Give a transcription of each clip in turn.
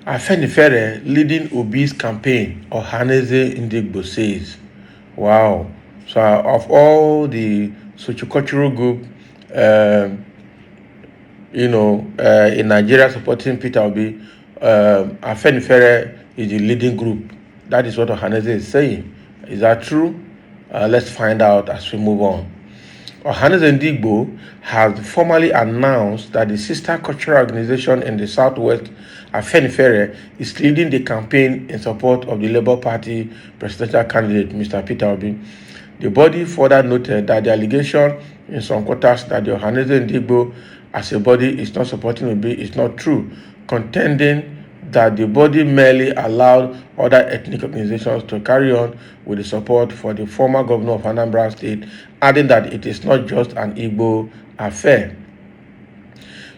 Afenifere leading Obi's campaign, Ohanaeze Ndigbo says, wow. So of all the sociocultural group, in Nigeria supporting Peter Obi, Afenifere is the leading group. That is what Ohanaeze is saying. Is that true? Let's find out as we move on. Ohanaeze Ndigbo has formally announced that the sister cultural organization in the Southwest, Afenifere, is leading the campaign in support of the Labour Party presidential candidate, Mr. Peter Obi. The body further noted that the allegation in some quarters that the Ohanaeze Ndigbo as a body is not supporting Obi is not true, contending that the body merely allowed other ethnic organizations to carry on with the support for the former governor of Anambra State, adding that it is not just an Igbo affair.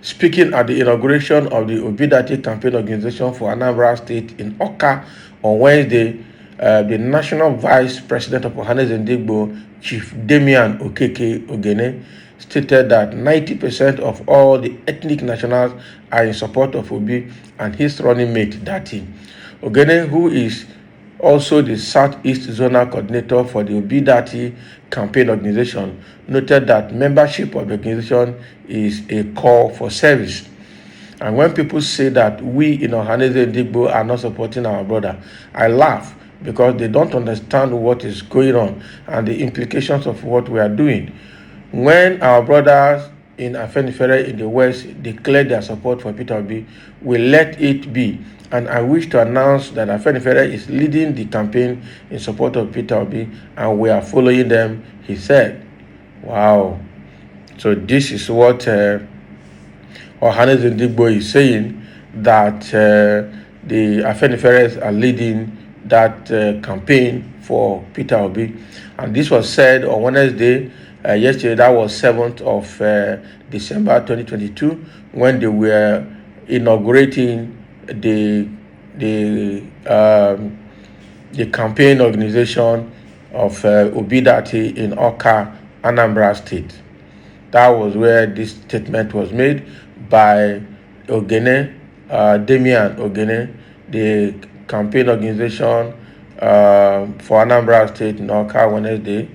Speaking at the inauguration of the Datti campaign organization for Anambra State in Awka on Wednesday, the national vice president of Ohanaeze Ndigbo, Chief Damian Okeke Ogene, stated that 90% of all the ethnic nationals are in support of Obi and his running mate, Datti. Ogene, who is also the Southeast Zonal Coordinator for the Datti campaign organization, noted that membership of the organization is a call for service. And when people say that we in Ohanaeze Ndigbo are not supporting our brother, I laugh because they don't understand what is going on and the implications of what we are doing. When our brothers in Afenifere in the West declared their support for Peter Obi, we let it be. And I wish to announce that Afenifere is leading the campaign in support of Peter Obi, and we are following them, he said. Wow. So this is what Ohanaeze Ndigbo is saying, that the Afeniferes are leading that campaign for Peter Obi. And this was said on Wednesday, yesterday, that was 7th of December 2022, when they were inaugurating the campaign organization of Datti in Awka, Anambra State. That was where this statement was made by Ogene, Damian Ogene, the campaign organization for Anambra State in Awka Wednesday,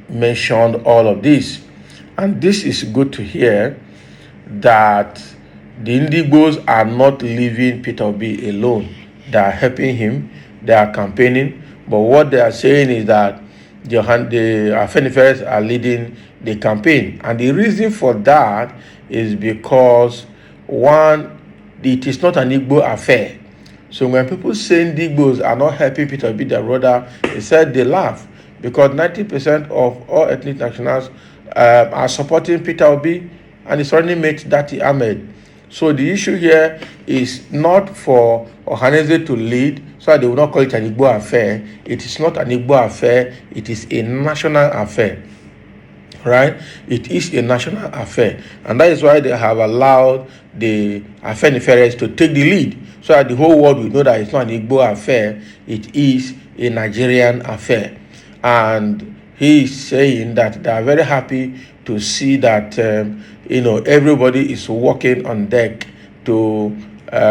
mentioned all of this. And this is good to hear, that the Indigbos are not leaving Peter Obi alone. They are helping him, they are campaigning, but what they are saying is that the Afeniferes are leading the campaign. And the reason for that is because, one, it is not an Igbo affair. So when people say Indigbos are not helping Peter Obi, their brother, they said they laugh, because 90% of all ethnic nationals are supporting Peter Obi and his running mate, Datti Ahmed. So the issue here is not for Ohanaeze to lead, so that they will not call it an Igbo affair. It is not an Igbo affair, it is a national affair. Right? It is a national affair. And that is why they have allowed the Afeniferes to take the lead, so that the whole world will know that it's not an Igbo affair, it is a Nigerian affair. And he is saying that they are very happy to see that everybody is working on deck to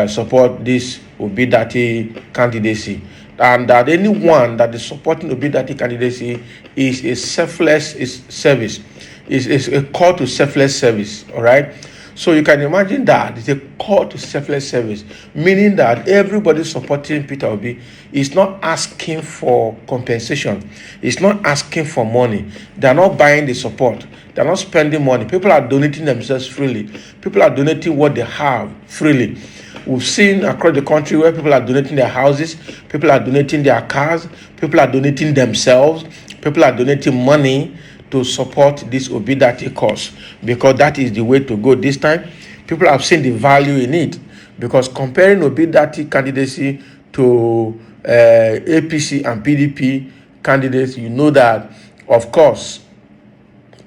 support this Datti candidacy, and that anyone that is supporting Datti candidacy is a selfless service, is a call to selfless service. All right. So you can imagine that it's a call to selfless service, meaning that everybody supporting Peter Obi is not asking for compensation. It's not asking for money. They're not buying the support. They're not spending money. People are donating themselves freely. People are donating what they have freely. We've seen across the country where people are donating their houses, people are donating their cars, people are donating themselves, people are donating money to support this Datti cause, because that is the way to go this time. People have seen the value in it, because comparing Datti candidacy to APC and PDP candidates, you know that, of course,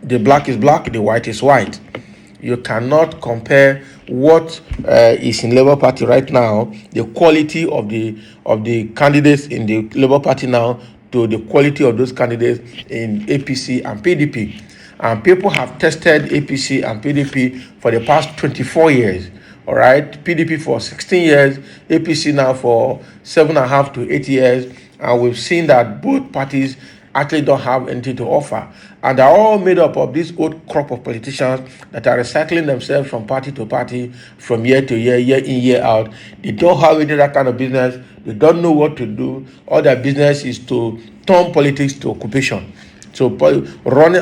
the black is black, the white is white. You cannot compare what is in Labour Party right now, the quality of the candidates in the Labour Party now, to the quality of those candidates in APC and PDP. And people have tested APC and PDP for the past 24 years. All right, PDP for 16 years, APC now for 7.5 to 8 years, and we've seen that both parties actually don't have anything to offer. And they're all made up of this old crop of politicians that are recycling themselves from party to party, from year to year, year in, year out. They don't have any that kind of business. They don't know what to do. All their business is to turn politics to occupation. So running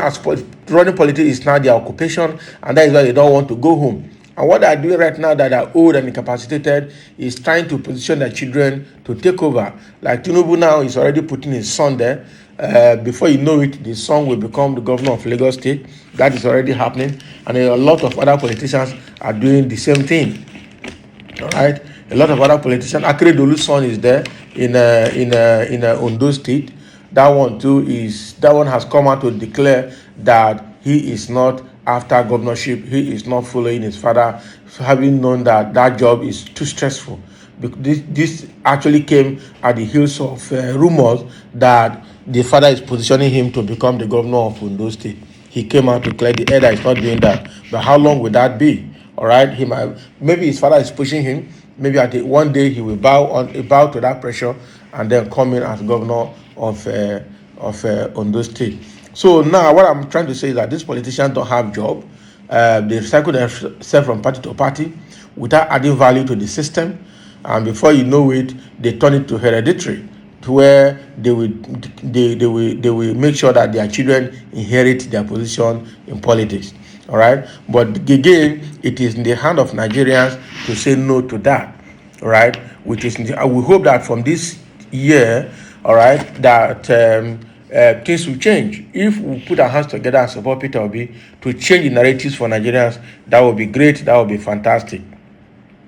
politics is now their occupation, and that is why they don't want to go home. And what they're doing right now that are old and incapacitated is trying to position their children to take over. Like Tinubu now is already putting his son there. Before you know it, the son will become the governor of Lagos State. That is already happening. And a lot of other politicians are doing the same thing. All right? A lot of other politicians. Akere Dolu's son is there in Ondo State. That one has come out to declare that he is not after governorship. He is not following his father, having known that that job is too stressful. This actually came at the heels of rumors that the father is positioning him to become the governor of Ondo State. He came out to clear the air that he's not doing that. But how long will that be? All right, maybe his father is pushing him. Maybe one day he will bow to that pressure and then come in as governor of Ondo State. So now what I'm trying to say is that these politicians don't have job. They recycle themselves from party to party without adding value to the system. And before you know it, they turn it to hereditary, to where they will make sure that their children inherit their position in politics. All right. But again, it is in the hand of Nigerians to say no to that. All right. We hope that from this year, all right, that things will change. If we put our hands together and support Peter Obi to change the narratives for Nigerians, that would be great. That would be fantastic.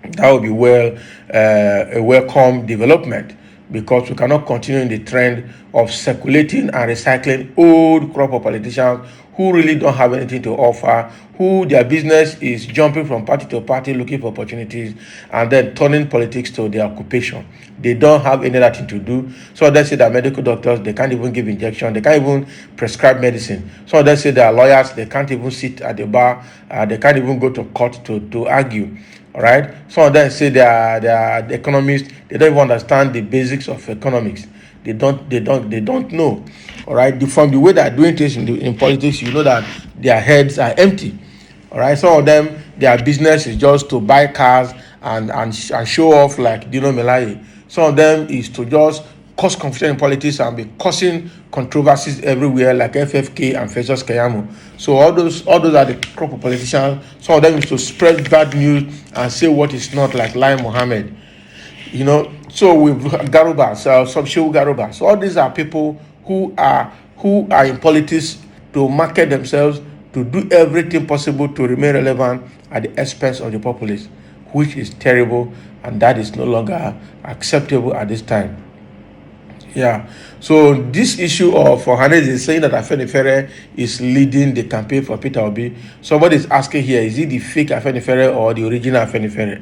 That would be a welcome development, because we cannot continue in the trend of circulating and recycling old crop of politicians who really don't have anything to offer, who their business is jumping from party to party looking for opportunities and then turning politics to their occupation. They don't have any other thing to do. So they say that medical doctors, they can't even give injection, they can't even prescribe medicine. So they say they are lawyers, they can't even sit at the bar, they can't even go to court to argue. All right. Some of them say they are economists. They don't even understand the basics of economics. They don't know. All right. From the way they are doing things in politics, you know that their heads are empty. All right. Some of them, their business is just to buy cars and show off like Dino Melaye. Some of them is to just cause confusion in politics and be causing controversies everywhere, like FFK and Festus Keyamo. So all those are the crop of politicians. Some of them is to spread bad news and say what is not, like Lai Mohammed. You know, so with Garuba, Subshehu Garuba. So all these are people who are in politics to market themselves, to do everything possible to remain relevant at the expense of the populace, which is terrible, and that is no longer acceptable at this time. Yeah, so this issue of Ohanaeze is saying that Afenifere is leading the campaign for Peter Obi. Somebody is asking here, is it the fake Afenifere or the original Afenifere?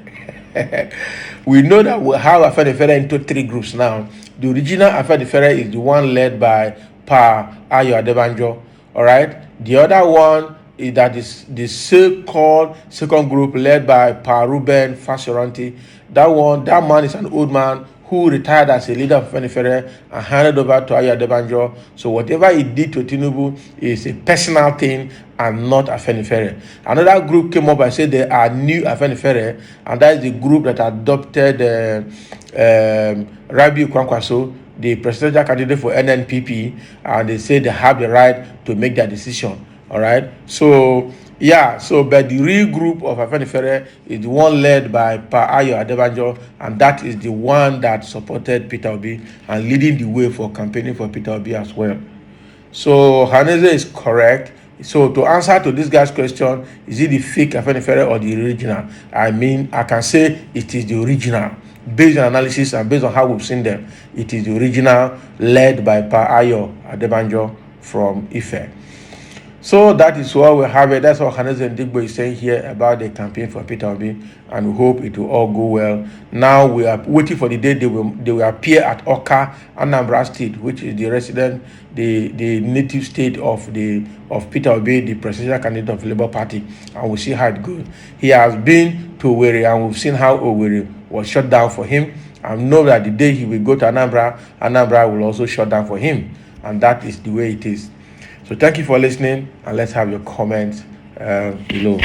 We know that we have Afenifere into three groups now. The original Afenifere is the one led by Pa Ayo Adebanjo. All right. The other one is that is the so-called second group led by Pa Ruben Fasiranti. That man is an old man who retired as a leader of Afenifere and handed over to Ayo Adebanjo. So whatever he did to Tinubu is a personal thing and not Afenifere. Another group came up and said they are new Afenifere, and that is the group that adopted Rabiu Kwankwaso, the presidential candidate for NNPP, and they say they have the right to make their decision. All right. So yeah, but the real group of Afenifere is the one led by Pa Ayo Adebanjo, and that is the one that supported Peter Obi and leading the way for campaigning for Peter Obi as well. So Ohanaeze is correct. So to answer to this guy's question, is it the fake Afenifere or the original? I mean, I can say it is the original. Based on analysis and based on how we've seen them, it is the original led by Pa Ayo Adebanjo from Ife. So that is what we have it. That's what Ohanaeze Ndigbo is saying here about the campaign for Peter Obi, and we hope it will all go well. Now we are waiting for the day they will appear at Awka, Anambra State, which is the native state of Peter Obi, the presidential candidate of the Labour Party, and we'll see how it goes. He has been to Owerri, and we've seen how Owerri was shut down for him. I know that the day he will go to Anambra will also shut down for him, and that is the way it is. So thank you for listening, and let's have your comments below.